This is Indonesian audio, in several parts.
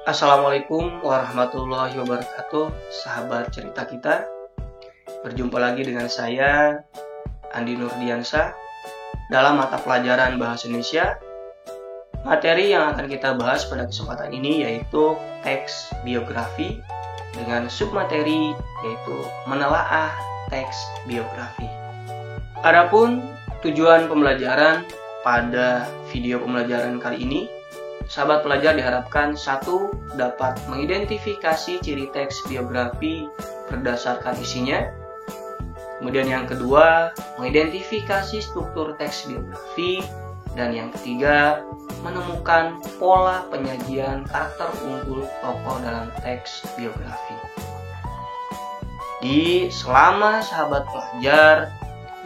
Assalamualaikum warahmatullahi wabarakatuh, sahabat cerita kita. Berjumpa lagi dengan saya, Andi Nurdiansyah, dalam mata pelajaran Bahasa Indonesia. Materi yang akan kita bahas pada kesempatan ini yaitu teks biografi dengan submateri yaitu menelaah teks biografi. Adapun tujuan pembelajaran pada video pembelajaran kali ini, sahabat pelajar diharapkan 1. Dapat mengidentifikasi ciri teks biografi berdasarkan isinya. Kemudian yang kedua, mengidentifikasi struktur teks biografi. Dan yang ketiga, menemukan pola penyajian karakter unggul tokoh dalam teks biografi. Selama sahabat pelajar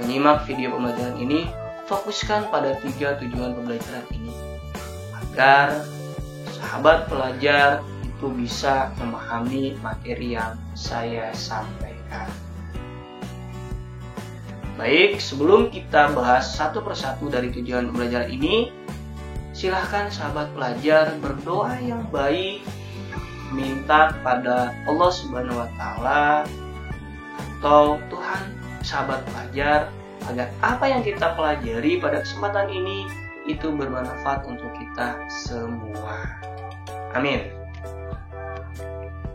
menyimak video pembelajaran ini, fokuskan pada 3 tujuan pembelajaran ini, agar sahabat pelajar itu bisa memahami materi yang saya sampaikan. Baik, sebelum kita bahas satu persatu dari tujuan pembelajaran ini, silahkan sahabat pelajar berdoa yang baik, minta pada Allah Subhanahu wa Ta'ala atau Tuhan sahabat pelajar agar apa yang kita pelajari pada kesempatan ini itu bermanfaat untuk kita semua. Amin.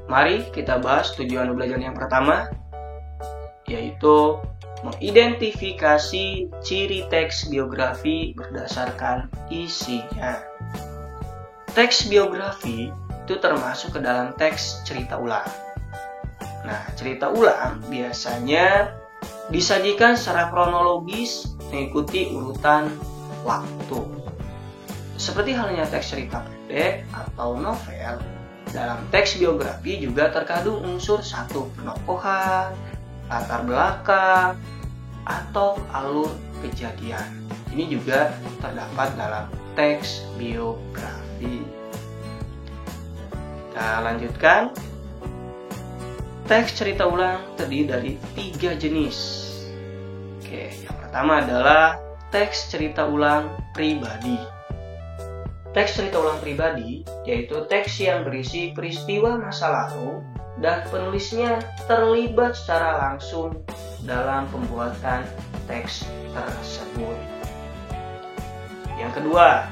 Mari kita bahas tujuan belajar yang pertama, yaitu mengidentifikasi ciri teks biografi berdasarkan isinya. Teks biografi itu termasuk ke dalam teks cerita ulang. Nah, cerita ulang biasanya disajikan secara kronologis mengikuti urutan waktu. Seperti halnya teks cerita pendek atau novel, dalam teks biografi juga terkandung unsur satu penokohan, latar belakang, atau alur kejadian. Ini juga terdapat dalam teks biografi. Kita lanjutkan. Teks cerita ulang terdiri dari 3 jenis. Yang pertama adalah teks cerita ulang pribadi. Teks cerita ulang pribadi yaitu teks yang berisi peristiwa masa lalu dan penulisnya terlibat secara langsung dalam pembuatan teks tersebut. Yang kedua,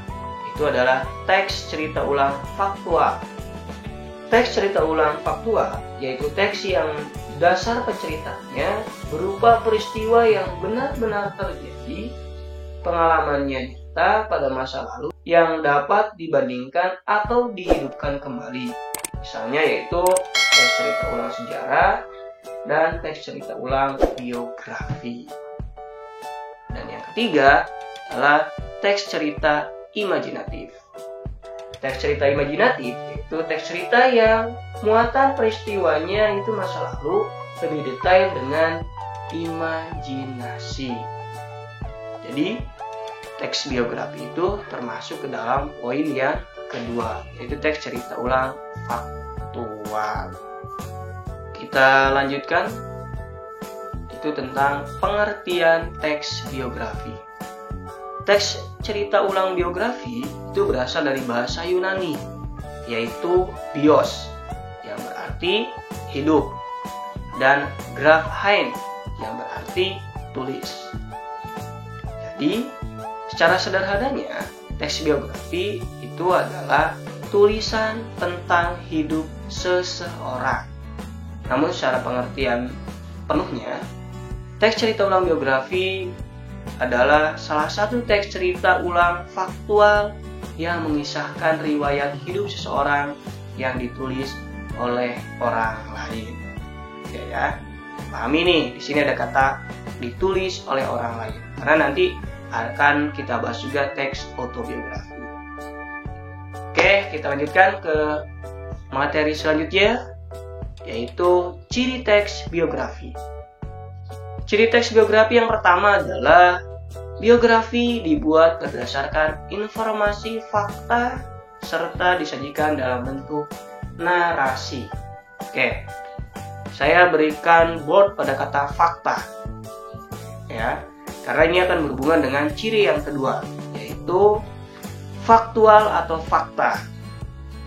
itu adalah teks cerita ulang faktual. Teks cerita ulang faktual yaitu teks yang dasar penceritaannya berupa peristiwa yang benar-benar terjadi, pengalamannya nyata pada masa lalu yang dapat dibandingkan atau dihidupkan kembali. Misalnya yaitu teks cerita ulang sejarah dan teks cerita ulang biografi. Dan yang ketiga adalah teks cerita imajinatif. Teks cerita imajinatif yaitu teks cerita yang muatan peristiwanya itu masa lalu lebih detail dengan imajinasi. Jadi teks biografi itu termasuk ke dalam poin yang kedua, yaitu teks cerita ulang faktual. Kita lanjutkan, itu tentang pengertian teks biografi. Teks cerita ulang biografi itu berasal dari bahasa Yunani, yaitu bios, yang berarti hidup, dan graphein, yang berarti tulis. Jadi, secara sederhananya, teks biografi itu adalah tulisan tentang hidup seseorang. Namun secara pengertian penuhnya, teks cerita ulang biografi adalah salah satu teks cerita ulang faktual yang mengisahkan riwayat hidup seseorang yang ditulis oleh orang lain. Ya, pahami nih, di sini ada kata ditulis oleh orang lain. Karena nanti akan kita bahas juga teks autobiografi. Oke, kita lanjutkan ke materi selanjutnya, yaitu ciri teks biografi. Ciri teks biografi yang pertama adalah biografi dibuat berdasarkan informasi fakta serta disajikan dalam bentuk narasi. Oke, saya berikan bold pada kata fakta, ya, karena ini akan berhubungan dengan ciri yang kedua, yaitu faktual atau fakta.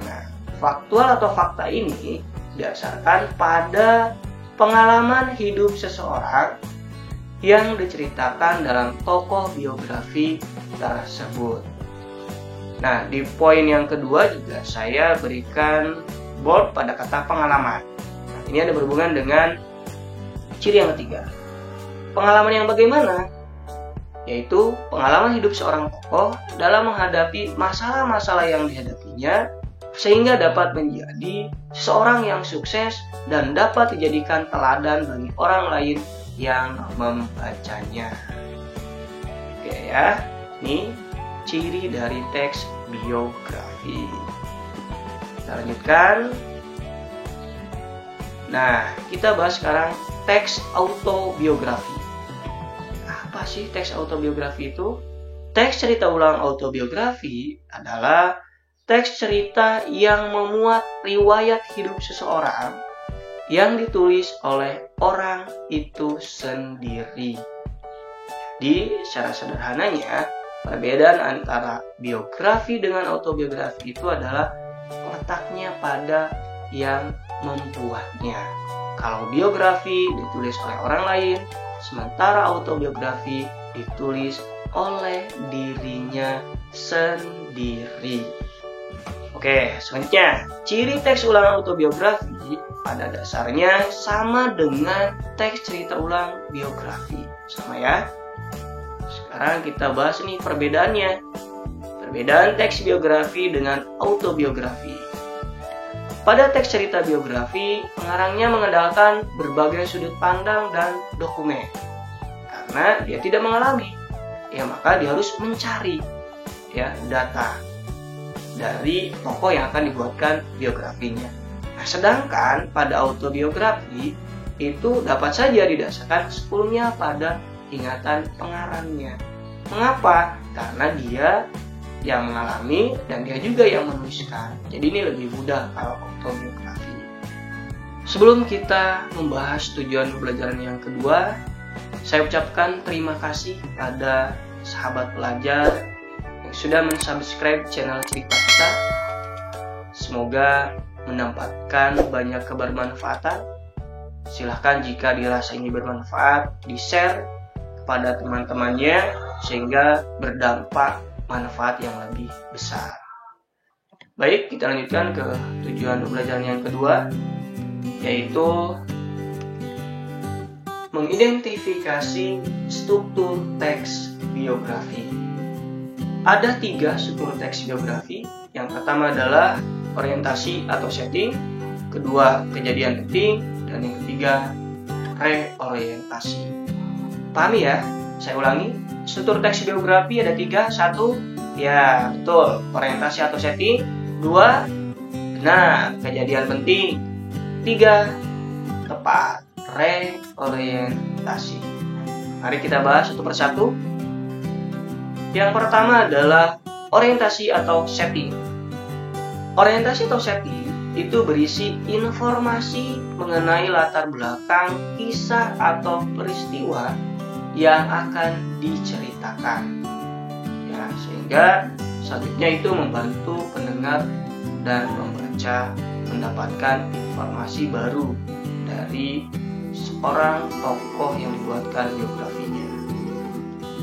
Nah, faktual atau fakta ini didasarkan pada pengalaman hidup seseorang yang diceritakan dalam tokoh biografi tersebut. Nah, di poin yang kedua juga saya berikan bold pada kata pengalaman. Nah, ini ada berhubungan dengan ciri yang ketiga. Pengalaman yang bagaimana? Yaitu pengalaman hidup seorang tokoh dalam menghadapi masalah-masalah yang dihadapinya sehingga dapat menjadi seseorang yang sukses dan dapat dijadikan teladan bagi orang lain yang membacanya. Oke ya, ini ciri dari teks biografi. Kita lanjutkan. Nah, kita bahas sekarang teks autobiografi. Apa sih teks autobiografi itu? Teks cerita ulang autobiografi adalah teks cerita yang memuat riwayat hidup seseorang yang ditulis oleh orang itu sendiri. Di secara sederhananya, perbedaan antara biografi dengan autobiografi itu adalah letaknya pada yang membuatnya. Kalau biografi ditulis oleh orang lain, sementara autobiografi ditulis oleh dirinya sendiri. Oke, selanjutnya, ciri teks ulang autobiografi pada dasarnya sama dengan teks cerita ulang biografi. Sama ya. Sekarang kita bahas nih perbedaannya. Perbedaan teks biografi dengan autobiografi. Pada teks cerita biografi, pengarangnya mengandalkan berbagai sudut pandang dan dokumen. Karena dia tidak mengalami, ya maka dia harus mencari data dari tokoh yang akan dibuatkan biografinya. Nah, sedangkan pada autobiografi itu dapat saja didasarkan sepenuhnya pada ingatan pengarangnya. Mengapa? Karena dia yang mengalami dan dia juga yang menuliskan. Jadi ini lebih mudah kalau autobiografi. Sebelum kita membahas tujuan pembelajaran yang kedua, saya ucapkan terima kasih pada sahabat pelajar yang sudah mensubscribe channel cerita kita. Semoga mendapatkan banyak kebermanfaatan. Silahkan jika dirasa ini bermanfaat, di-share kepada teman-temannya sehingga berdampak manfaat yang lebih besar. Baik, kita lanjutkan ke tujuan pembelajaran yang kedua, yaitu mengidentifikasi struktur teks biografi. Ada 3 struktur teks biografi. Yang pertama adalah orientasi atau setting, kedua kejadian penting, dan yang ketiga reorientasi. Pahami ya? Saya ulangi, struktur teks biografi ada 3. 1, ya betul, orientasi atau setting. 2, benar, kejadian penting. 3, tepat, reorientasi. Mari kita bahas satu persatu. Yang pertama adalah orientasi atau setting. Orientasi atau setting itu berisi informasi mengenai latar belakang kisah atau peristiwa yang akan diceritakan. Ya, sehingga selanjutnya itu membantu pendengar dan membaca mendapatkan informasi baru dari seorang tokoh yang dibuatkan biografinya.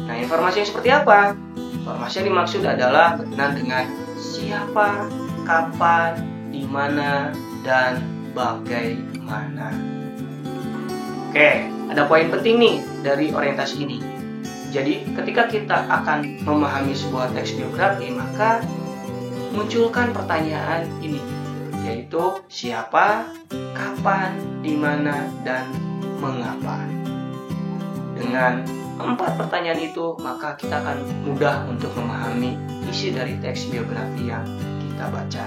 Nah, informasi yang seperti apa? Informasi yang dimaksud adalah berkenaan dengan siapa, kapan, di mana, dan bagaimana. Oke, ada poin penting nih dari orientasi ini. Jadi, ketika kita akan memahami sebuah teks biografi, maka munculkan pertanyaan ini, yaitu siapa, kapan, di mana, dan mengapa. Dengan 4 pertanyaan itu, maka kita akan mudah untuk memahami isi dari teks biografi yang kita baca.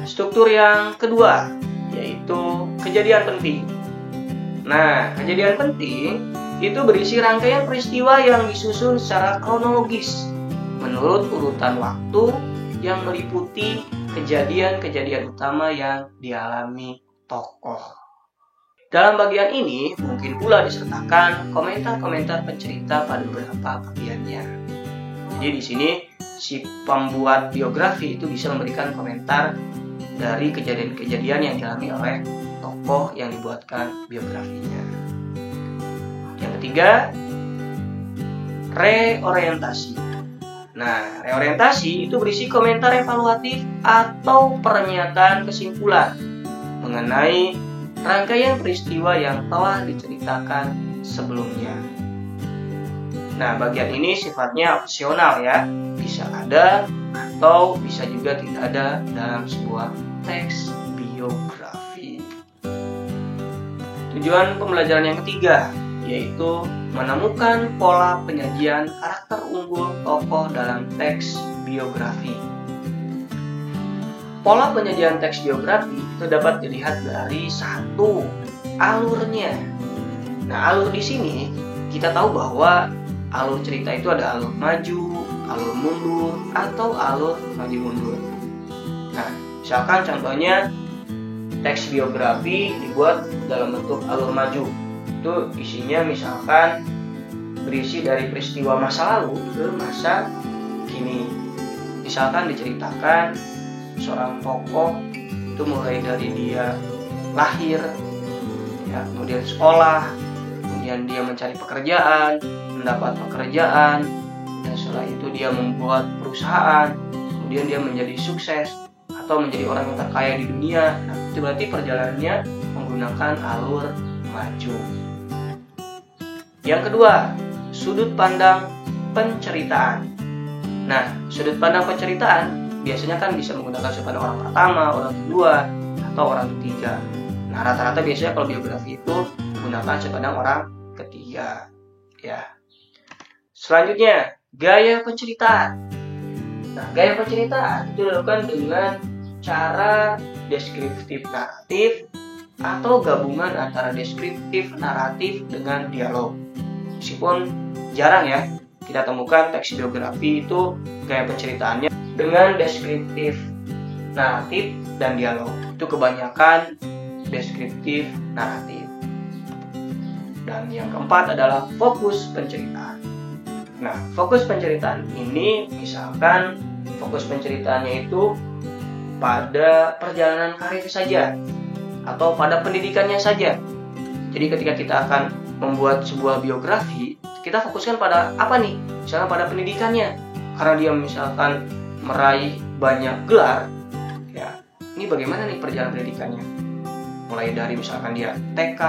Struktur yang kedua, yaitu kejadian penting. Nah, kejadian penting itu berisi rangkaian peristiwa yang disusun secara kronologis menurut urutan waktu yang meliputi kejadian-kejadian utama yang dialami tokoh. Dalam bagian ini mungkin pula disertakan komentar-komentar pencerita pada beberapa bagiannya. Jadi di sini si pembuat biografi itu bisa memberikan komentar dari kejadian-kejadian yang dialami oleh tokoh yang dibuatkan biografinya. Yang ketiga, reorientasi. Nah, reorientasi itu berisi komentar evaluatif atau pernyataan kesimpulan mengenai rangkaian peristiwa yang telah diceritakan sebelumnya. Nah, bagian ini sifatnya opsional ya, bisa ada atau bisa juga tidak ada dalam sebuah teks biografi. Tujuan pembelajaran yang ketiga yaitu menemukan pola penyajian karakter unggul tokoh dalam teks biografi. Pola penyajian teks biografi itu dapat dilihat dari satu, alurnya. Nah, alur di sini kita tahu bahwa alur cerita itu ada alur maju, alur mundur, atau alur maju mundur. Nah, misalkan contohnya teks biografi dibuat dalam bentuk alur maju. Itu isinya misalkan berisi dari peristiwa masa lalu ke masa kini. Misalkan diceritakan seorang tokoh itu mulai dari dia lahir, ya, kemudian sekolah, kemudian dia mencari pekerjaan, mendapat pekerjaan, dan setelah itu dia membuat perusahaan, kemudian dia menjadi sukses atau menjadi orang yang terkaya di dunia. Nah, itu berarti perjalanannya menggunakan alur maju. Yang kedua, sudut pandang penceritaan. Nah, sudut pandang penceritaan biasanya kan bisa menggunakan sudut pandang orang pertama, orang kedua, atau orang ketiga. Nah, rata-rata biasanya kalau biografi itu menggunakan sudut pandang orang ketiga. Ya. Selanjutnya, gaya penceritaan. Nah, gaya penceritaan itu dilakukan dengan cara deskriptif naratif atau gabungan antara deskriptif naratif dengan dialog. Meskipun jarang ya kita temukan teks biografi itu gaya penceritaannya dengan deskriptif naratif dan dialog. Itu kebanyakan deskriptif naratif. Dan yang keempat adalah fokus penceritaan. Nah, fokus penceritaan ini misalkan fokus penceritaannya itu pada perjalanan karir saja atau pada pendidikannya saja. Jadi ketika kita akan membuat sebuah biografi, kita fokuskan pada apa nih? Misalnya pada pendidikannya. Karena dia misalkan meraih banyak gelar, ya, ini bagaimana nih perjalanan pendidikannya? Mulai dari misalkan dia TK,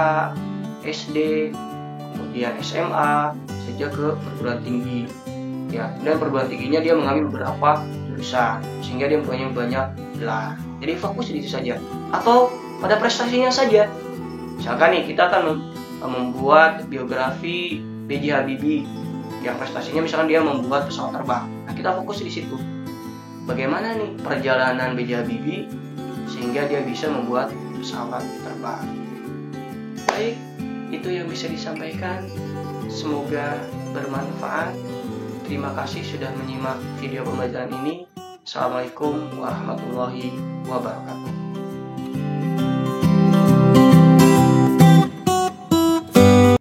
SD, kemudian SMA, saja ke perguruan tinggi. Ya, dan perguruan tingginya dia mengambil beberapa jurusan sehingga dia mempunyai banyak gelar. Jadi fokus di situ saja. Atau pada prestasinya saja. Misalkan nih kita akan membuat biografi B.J. Habibie yang prestasinya misalkan dia membuat pesawat terbang. Nah, kita fokus di situ. Bagaimana nih perjalanan B.J. Habibie sehingga dia bisa membuat pesawat terbang. Baik, itu yang bisa disampaikan. Semoga bermanfaat. Terima kasih sudah menyimak video pembelajaran ini. Assalamualaikum warahmatullahi wabarakatuh.